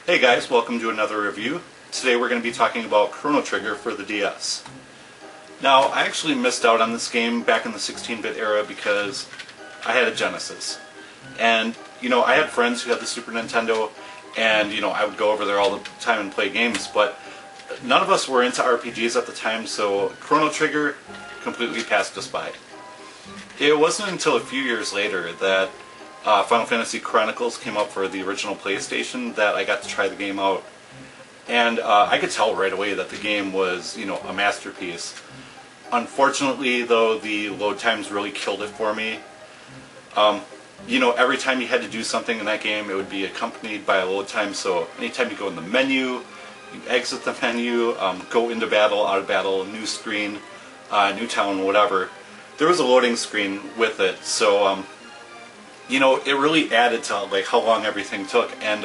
Hey guys, welcome to another review. Today we're going to be talking about Chrono Trigger for the DS. Now, I actually missed out on this game back in the 16-bit era because I had a Genesis. And, I had friends who had the Super Nintendo, and, I would go over there all the time and play games, but none of us were into RPGs at the time, so Chrono Trigger completely passed us by. It wasn't until a few years later that Final Fantasy Chronicles came up for the original PlayStation that I got to try the game out. And I could tell right away that the game was, a masterpiece. Unfortunately, though, the load times really killed it for me. Every time you had to do something in that game, it would be accompanied by a load time. So anytime you go in the menu, you exit the menu, go into battle, out of battle, new screen, new town, whatever, there was a loading screen with it. So, it really added to how long everything took. And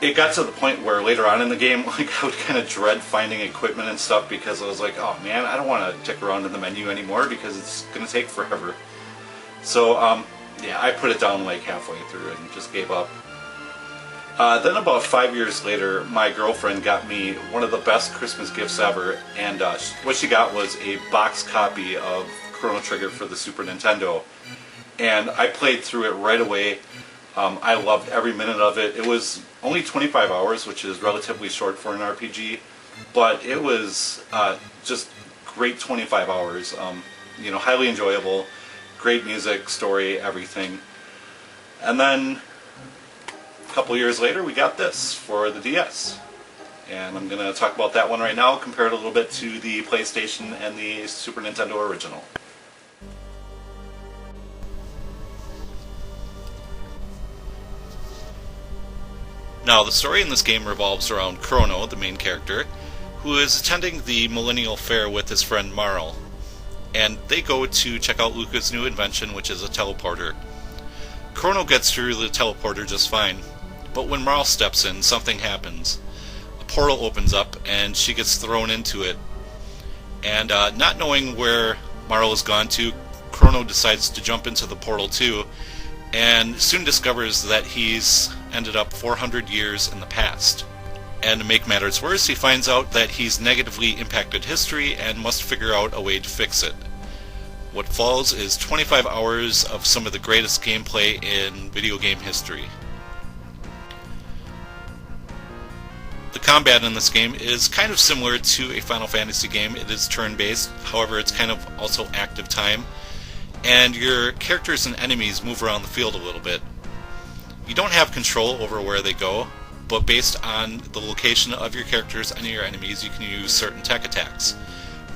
it got to the point where later on in the game, I would kind of dread finding equipment and stuff because I was like, oh man, I don't want to dick around in the menu anymore because it's going to take forever. So, I put it down halfway through and just gave up. Then about 5 years later, my girlfriend got me one of the best Christmas gifts ever, and what she got was a box copy of Chrono Trigger for the Super Nintendo. And I played through it right away. I loved every minute of it. It was only 25 hours, which is relatively short for an RPG, but it was just great 25 hours. Highly enjoyable, great music, story, everything. And then a couple years later, we got this for the DS. And I'm going to talk about that one right now, compare it a little bit to the PlayStation and the Super Nintendo original. Now, the story in this game revolves around Chrono, the main character, who is attending the Millennial Fair with his friend Marl. And they go to check out Luca's new invention, which is a teleporter. Chrono gets through the teleporter just fine, but when Marl steps in, something happens. A portal opens up, and she gets thrown into it. And not knowing where Marl has gone to, Chrono decides to jump into the portal too, and soon discovers that he's ended up 400 years in the past. And to make matters worse, he finds out that he's negatively impacted history and must figure out a way to fix it. What follows is 25 hours of some of the greatest gameplay in video game history. The combat in this game is kind of similar to a Final Fantasy game. It is turn-based, however it's kind of also active time, and your characters and enemies move around the field a little bit. You don't have control over where they go, but based on the location of your characters and your enemies, you can use certain tech attacks,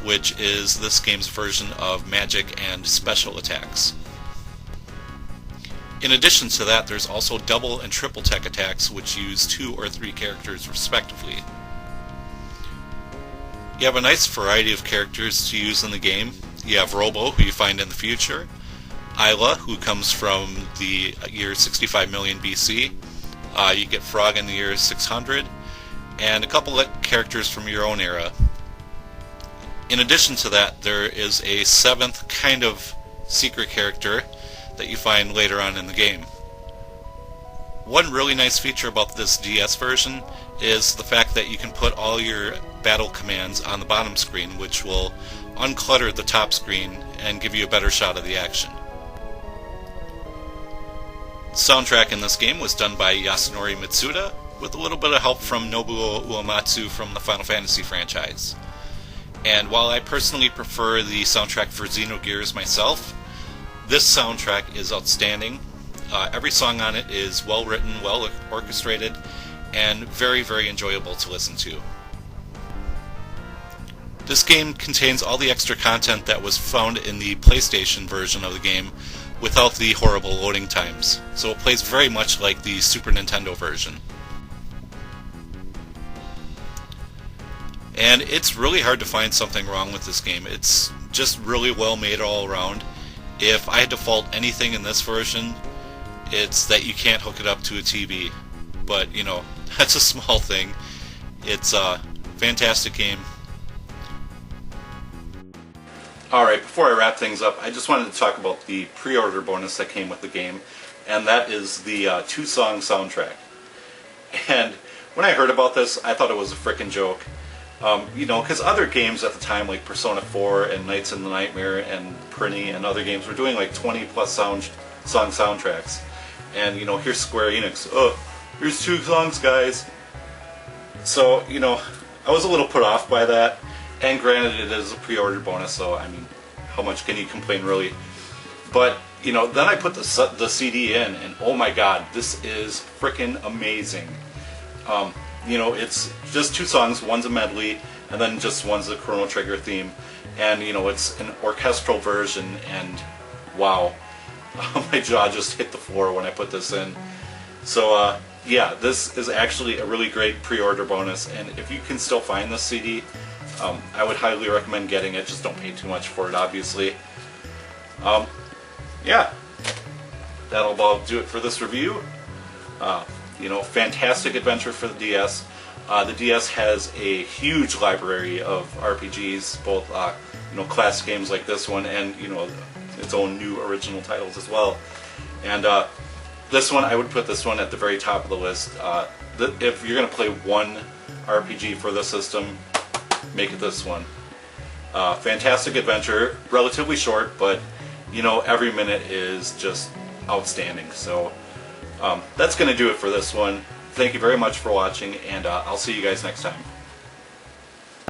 which is this game's version of magic and special attacks. In addition to that, there's also double and triple tech attacks, which use 2 or 3 characters respectively. You have a nice variety of characters to use in the game. You have Robo, who you find in the future, Isla, who comes from the year 65 million BC, you get Frog in the year 600, and a couple of characters from your own era. In addition to that, there is a 7th kind of secret character that you find later on in the game. One really nice feature about this DS version is the fact that you can put all your battle commands on the bottom screen, which will unclutter the top screen and give you a better shot of the action. The soundtrack in this game was done by Yasunori Mitsuda, with a little bit of help from Nobuo Uematsu from the Final Fantasy franchise. And while I personally prefer the soundtrack for Xenogears myself, this soundtrack is outstanding. Every song on it is well written, well orchestrated, and very, very enjoyable to listen to. This game contains all the extra content that was found in the PlayStation version of the game without the horrible loading times, so it plays very much like the Super Nintendo version. And it's really hard to find something wrong with this game. It's just really well made all around. If I had to fault anything in this version, it's that you can't hook it up to a TV. But, that's a small thing. It's a fantastic game. Alright, before I wrap things up, I just wanted to talk about the pre-order bonus that came with the game, and that is the 2-song soundtrack. And when I heard about this, I thought it was a frickin' joke. You know, because other games at the time, like Persona 4 and Nights in the Nightmare and Prinny and other games, were doing like 20+ song soundtracks. And, you know, here's Square Enix. Oh, here's 2 songs, guys. So, you know, I was a little put off by that. And granted, it is a pre-order bonus, so, I mean, how much can you complain, really? But, you know, then I put the CD in, and oh my god, this is frickin' amazing. You know, it's just 2 songs, one's a medley, and then just one's the Chrono Trigger theme. And, you know, it's an orchestral version, and wow. My jaw just hit the floor when I put this in. So, yeah, this is actually a really great pre-order bonus, and if you can still find this CD, I would highly recommend getting it. Just don't pay too much for it, obviously. Yeah, that'll about do it for this review. You know, fantastic adventure for the DS. The DS has a huge library of RPGs, both you know, classic games like this one, and you know, its own new original titles as well. And this one, I would put this one at the very top of the list. If you're going to play one RPG for the system, make it this one. Fantastic adventure, relatively short, but you know, every minute is just outstanding. So that's going to do it for this one. Thank you very much for watching, and I'll see you guys next time.